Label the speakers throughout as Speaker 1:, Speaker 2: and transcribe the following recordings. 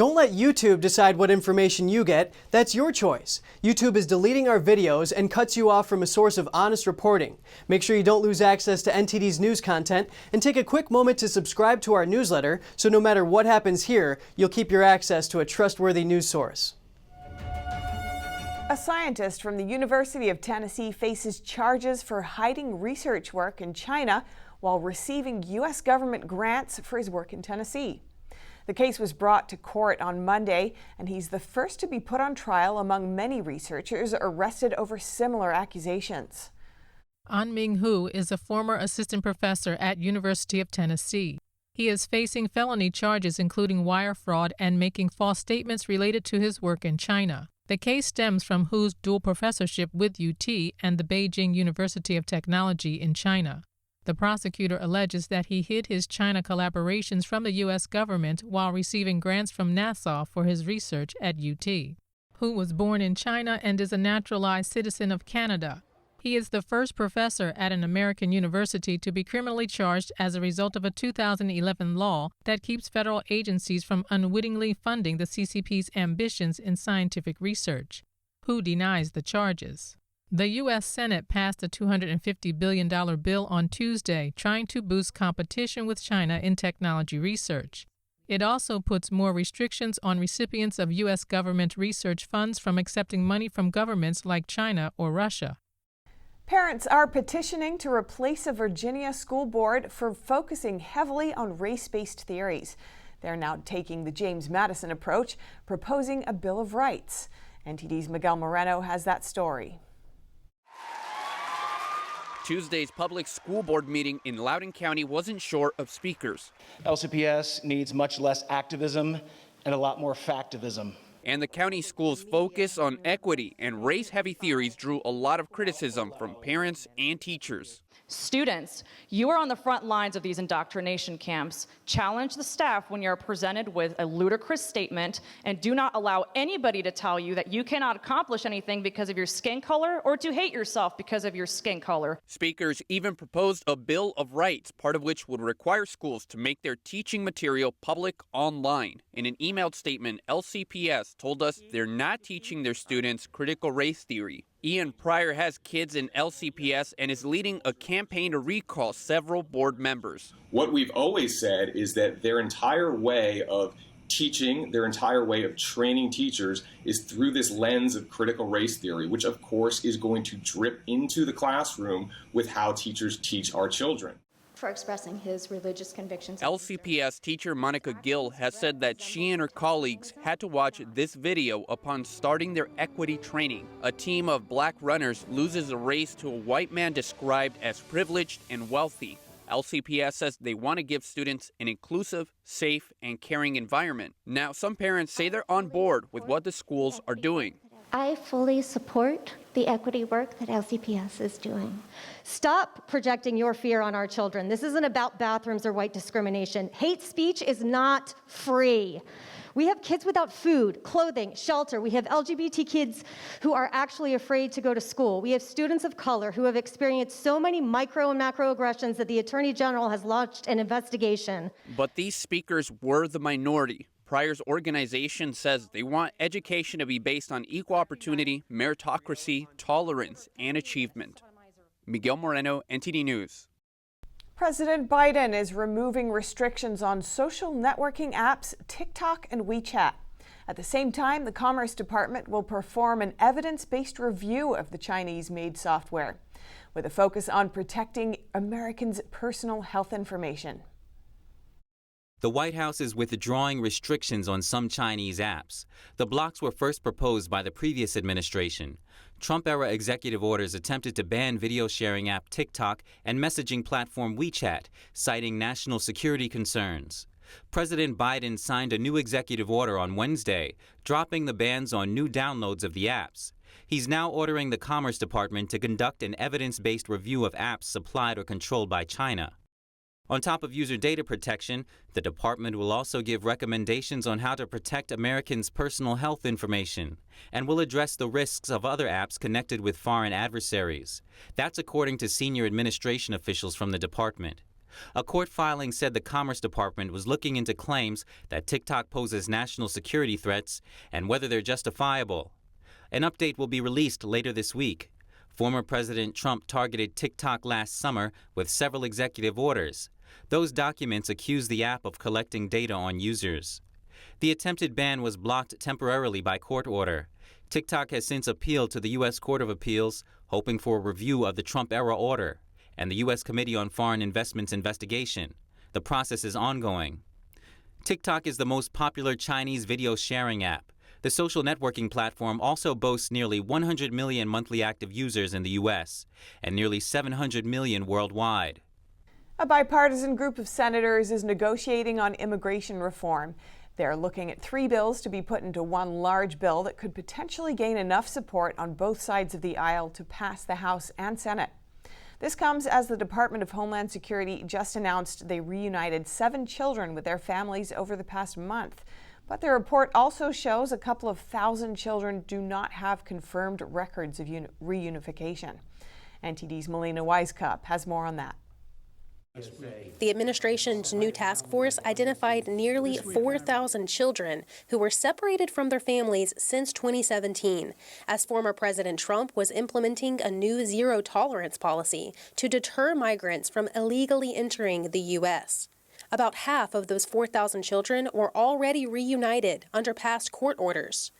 Speaker 1: Don't let YouTube decide what information you get. That's your choice. YouTube is deleting our videos and cuts you off from a source of honest reporting. Make sure you don't lose access to NTD's news content, and take a quick moment to subscribe to our newsletter so no matter what happens here, you'll keep your access to a trustworthy news source.
Speaker 2: A scientist from the University of Tennessee faces charges for hiding research work in China while receiving U.S. government grants for his work in Tennessee. The case was brought to court on Monday, and he's the first to be put on trial among many researchers arrested over similar accusations.
Speaker 3: An Ming Hu is a former assistant professor at University of Tennessee. He is facing felony charges including wire fraud and making false statements related to his work in China. The case stems from Hu's dual professorship with UT and the Beijing University of Technology in China. The prosecutor alleges that he hid his China collaborations from the U.S. government while receiving grants from NASA for his research at UT. Hu was born in China and is a naturalized citizen of Canada. He is the first professor at an American university to be criminally charged as a result of a 2011 law that keeps federal agencies from unwittingly funding the CCP's ambitions in scientific research. Hu denies the charges. The U.S. Senate passed a $250 billion bill on Tuesday trying to boost competition with China in technology research. It also puts more restrictions on recipients of U.S. government research funds from accepting money from governments like China or Russia.
Speaker 2: Parents are petitioning to replace a Virginia school board for focusing heavily on race-based theories. They're now taking the James Madison approach, proposing a Bill of Rights. NTD's Miguel Moreno has that story.
Speaker 4: Tuesday's public school board meeting in Loudoun County wasn't short of speakers.
Speaker 5: LCPS needs much less activism and a lot more factivism.
Speaker 4: And the county school's focus on equity and race-heavy theories drew a lot of criticism from parents and teachers.
Speaker 6: Students, you are on the front lines of these indoctrination camps. Challenge the staff when you're presented with a ludicrous statement, and do not allow anybody to tell you that you cannot accomplish anything because of your skin color or to hate yourself because of your skin color.
Speaker 4: Speakers even proposed a Bill of Rights, part of which would require schools to make their teaching material public online. In an emailed statement, LCPS told us they're not teaching their students critical race theory. Ian Pryor has kids in LCPS and is leading a campaign to recall several board members.
Speaker 7: What we've always said is that their entire way of teaching, their entire way of training teachers is through this lens of critical race theory, which of course is going to drip into the classroom with how teachers teach our children.
Speaker 8: For expressing his religious convictions.
Speaker 4: LCPS teacher Monica Gill has said that she and her colleagues had to watch this video upon starting their equity training. A team of black runners loses a race to a white man described as privileged and wealthy. LCPS says they want to give students an inclusive, safe, and caring environment. Now, some parents say they're on board with what the schools are doing.
Speaker 8: I fully support the equity work that LCPS is doing.
Speaker 9: Stop projecting your fear on our children. This isn't about bathrooms or white discrimination. Hate speech is not free. We have kids without food, clothing, shelter. We have LGBT kids who are actually afraid to go to school. We have students of color who have experienced so many micro and macroaggressions that the Attorney General has launched an investigation.
Speaker 4: But these speakers were the minority. Pryor's organization says they want education to be based on equal opportunity, meritocracy, tolerance, and achievement. Miguel Moreno, NTD News.
Speaker 2: President Biden is removing restrictions on social networking apps TikTok and WeChat. At the same time, the Commerce Department will perform an evidence-based review of the Chinese-made software, with a focus on protecting Americans' personal health information.
Speaker 10: The White House is withdrawing restrictions on some Chinese apps. The blocks were first proposed by the previous administration. Trump-era executive orders attempted to ban video sharing app TikTok and messaging platform WeChat, citing national security concerns. President Biden signed a new executive order on Wednesday, dropping the bans on new downloads of the apps. He's now ordering the Commerce Department to conduct an evidence-based review of apps supplied or controlled by China. On top of user data protection, the department will also give recommendations on how to protect Americans' personal health information and will address the risks of other apps connected with foreign adversaries. That's according to senior administration officials from the department. A court filing said the Commerce Department was looking into claims that TikTok poses national security threats and whether they're justifiable. An update will be released later this week. Former President Trump targeted TikTok last summer with several executive orders. Those documents accuse the app of collecting data on users. The attempted ban was blocked temporarily by court order. TikTok has since appealed to the U.S. Court of Appeals, hoping for a review of the Trump-era order and the U.S. Committee on Foreign Investment's investigation. The process is ongoing. TikTok is the most popular Chinese video sharing app. The social networking platform also boasts nearly 100 million monthly active users in the U.S. and nearly 700 million worldwide.
Speaker 2: A bipartisan group of senators is negotiating on immigration reform. They're looking at 3 bills to be put into one large bill that could potentially gain enough support on both sides of the aisle to pass the House and Senate. This comes as the Department of Homeland Security just announced they reunited 7 children with their families over the past month. But the report also shows a couple of thousand children do not have confirmed records of reunification. NTD's Melina Weisskopf has more on that.
Speaker 11: The administration's new task force identified nearly 4,000 children who were separated from their families since 2017, as former President Trump was implementing a new zero-tolerance policy to deter migrants from illegally entering the U.S. About half of those 4,000 children were already reunited under past court orders.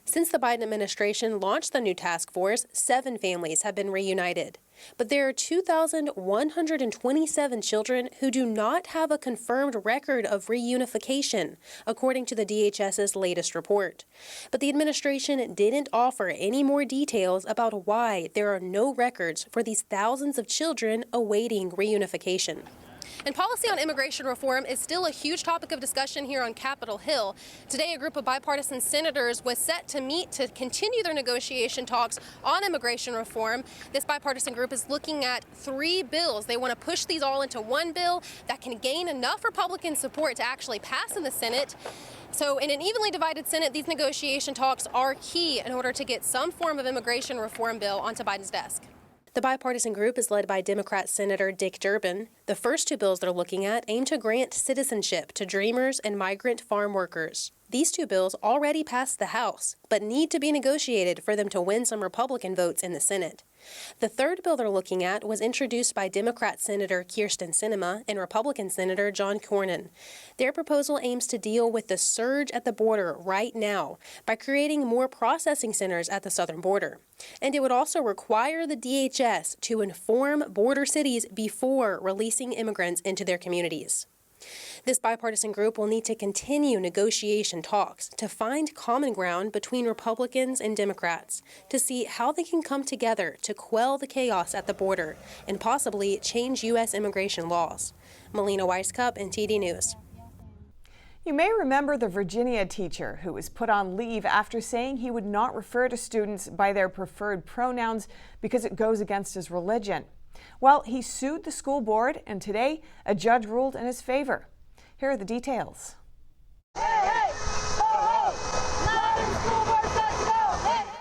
Speaker 11: Since the Biden administration launched the new task force, 7 families have been reunited. But there are 2,127 children who do not have a confirmed record of reunification, according to the DHS's latest report. But the administration didn't offer any more details about why there are no records for these thousands of children awaiting reunification. And policy on immigration reform is still a huge topic of discussion here on Capitol Hill. Today, a group of bipartisan senators was set to meet to continue their negotiation talks on immigration reform. This bipartisan group is looking at 3 bills. They want to push these all into one bill that can gain enough Republican support to actually pass in the Senate. So in an evenly divided Senate, these negotiation talks are key in order to get some form of immigration reform bill onto Biden's desk. The bipartisan group is led by Democrat Senator Dick Durbin. The first 2 bills they're looking at aim to grant citizenship to Dreamers and migrant farm workers. These 2 bills already passed the House, but need to be negotiated for them to win some Republican votes in the Senate. The third bill they're looking at was introduced by Democrat Senator Kyrsten Sinema and Republican Senator John Cornyn. Their proposal aims to deal with the surge at the border right now by creating more processing centers at the southern border. And it would also require the DHS to inform border cities before releasing immigrants into their communities. This bipartisan group will need to continue negotiation talks to find common ground between Republicans and Democrats to see how they can come together to quell the chaos at the border and possibly change U.S. immigration laws. Melina Weisskopf, NTD News.
Speaker 2: You may remember the Virginia teacher who was put on leave after saying he would not refer to students by their preferred pronouns because it goes against his religion. Well, he sued the school board, and today a judge ruled in his favor. Here are the details.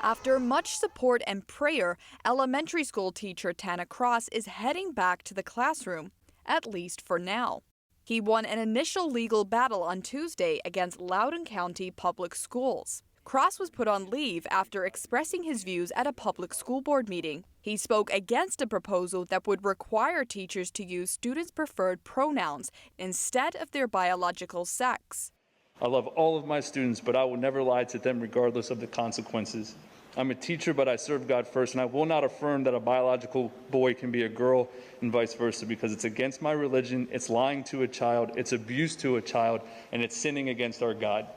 Speaker 12: After much support and prayer, elementary school teacher Tana Cross is heading back to the classroom, at least for now. He won an initial legal battle on Tuesday against Loudoun County Public Schools. Cross was put on leave after expressing his views at a public school board meeting. He spoke against a proposal that would require teachers to use students' preferred pronouns instead of their biological sex.
Speaker 13: I love all of my students, but I will never lie to them regardless of the consequences. I'm a teacher, but I serve God first, and I will not affirm that a biological boy can be a girl and vice versa because it's against my religion, it's lying to a child, it's abuse to a child, and it's sinning against our God.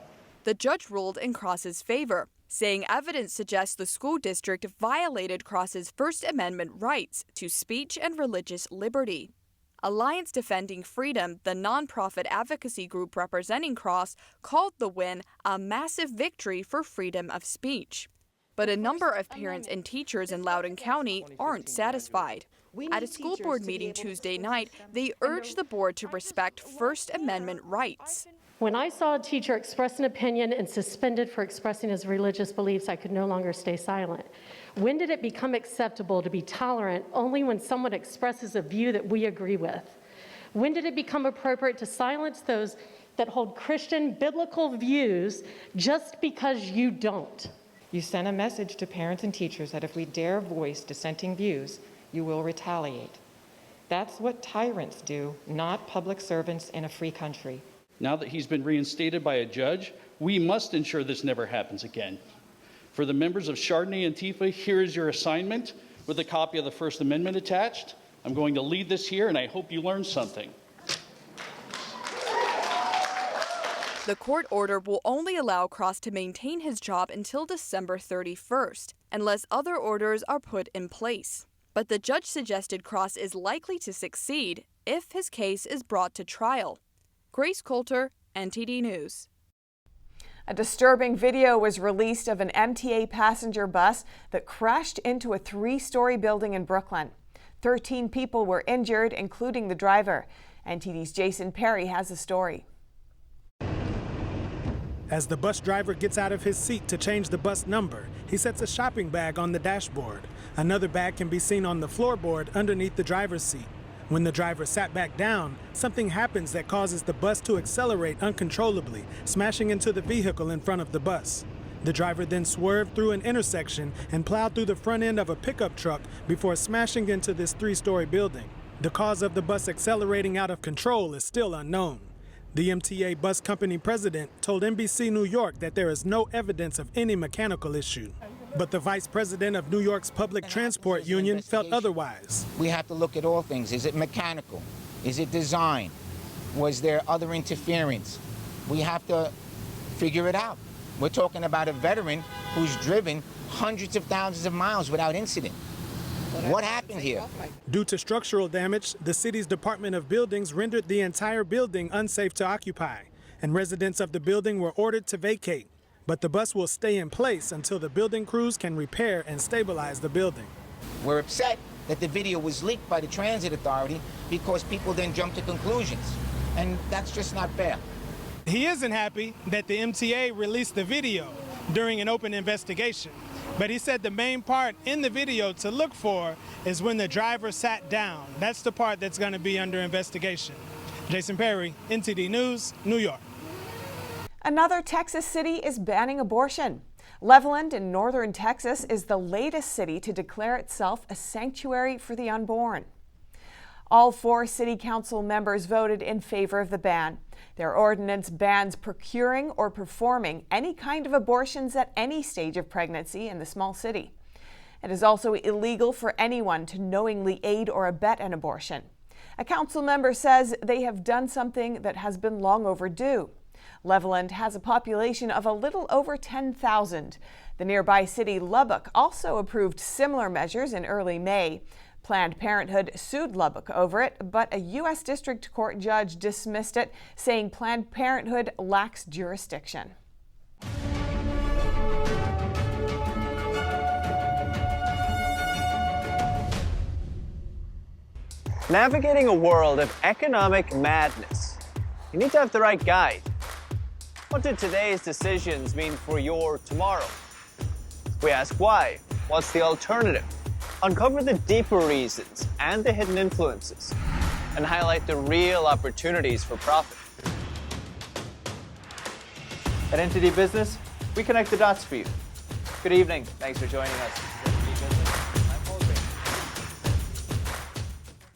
Speaker 12: The judge ruled in Cross's favor, saying evidence suggests the school district violated Cross's First Amendment rights to speech and religious liberty. Alliance Defending Freedom, the nonprofit advocacy group representing Cross, called the win a massive victory for freedom of speech. But a number of parents and teachers in Loudoun County aren't satisfied. At a school board meeting Tuesday night, they urged the board to respect First Amendment rights.
Speaker 14: When I saw a teacher express an opinion and suspended for expressing his religious beliefs, I could no longer stay silent. When did it become acceptable to be tolerant only when someone expresses a view that we agree with? When did it become appropriate to silence those that hold Christian biblical views just because you don't?
Speaker 15: You sent a message to parents and teachers that if we dare voice dissenting views, you will retaliate. That's what tyrants do, not public servants in a free country.
Speaker 16: Now that he's been reinstated by a judge, we must ensure this never happens again. For the members of Chardonnay and Antifa, here is your assignment with a copy of the First Amendment attached. I'm going to lead this here, and I hope you learned something.
Speaker 12: The court order will only allow Cross to maintain his job until December 31st, unless other orders are put in place. But the judge suggested Cross is likely to succeed if his case is brought to trial. Grace Coulter, NTD News.
Speaker 2: A disturbing video was released of an MTA passenger bus that crashed into a 3-story building in Brooklyn. 13 people were injured, including the driver. NTD's Jason Perry has the story.
Speaker 17: As the bus driver gets out of his seat to change the bus number, he sets a shopping bag on the dashboard. Another bag can be seen on the floorboard underneath the driver's seat. When the driver sat back down, something happens that causes the bus to accelerate uncontrollably, smashing into the vehicle in front of the bus. The driver then swerved through an intersection and plowed through the front end of a pickup truck before smashing into this 3-story building. The cause of the bus accelerating out of control is still unknown. The MTA bus company president told NBC New York that there is no evidence of any mechanical issue. But the vice president of New York's public transport union felt otherwise.
Speaker 18: We have to look at all things. Is it mechanical? Is it design? Was there other interference? We have to figure it out. We're talking about a veteran who's driven hundreds of thousands of miles without incident. What happened here?
Speaker 17: Due to structural damage, the city's Department of Buildings rendered the entire building unsafe to occupy, and residents of the building were ordered to vacate. But the bus will stay in place until the building crews can repair and stabilize the building.
Speaker 18: We're upset that the video was leaked by the Transit Authority because people then jumped to conclusions, and that's just not fair.
Speaker 17: He isn't happy that the MTA released the video during an open investigation. But he said the main part in the video to look for is when the driver sat down. That's the part that's going to be under investigation. Jason Perry, NTD News, New York.
Speaker 2: Another Texas city is banning abortion. Leveland in northern Texas is the latest city to declare itself a sanctuary for the unborn. All 4 city council members voted in favor of the ban. Their ordinance bans procuring or performing any kind of abortions at any stage of pregnancy in the small city. It is also illegal for anyone to knowingly aid or abet an abortion. A council member says they have done something that has been long overdue. Leveland has a population of a little over 10,000. The nearby city Lubbock also approved similar measures in early May. Planned Parenthood sued Lubbock over it, but a U.S. District Court judge dismissed it, saying Planned Parenthood lacks jurisdiction.
Speaker 1: Navigating a world of economic madness, you need to have the right guide. What did today's decisions mean for your tomorrow? We ask why. What's the alternative? Uncover the deeper reasons and the hidden influences, and highlight the real opportunities for profit. At NTD Business, we connect the dots for you. Good evening. Thanks for joining us.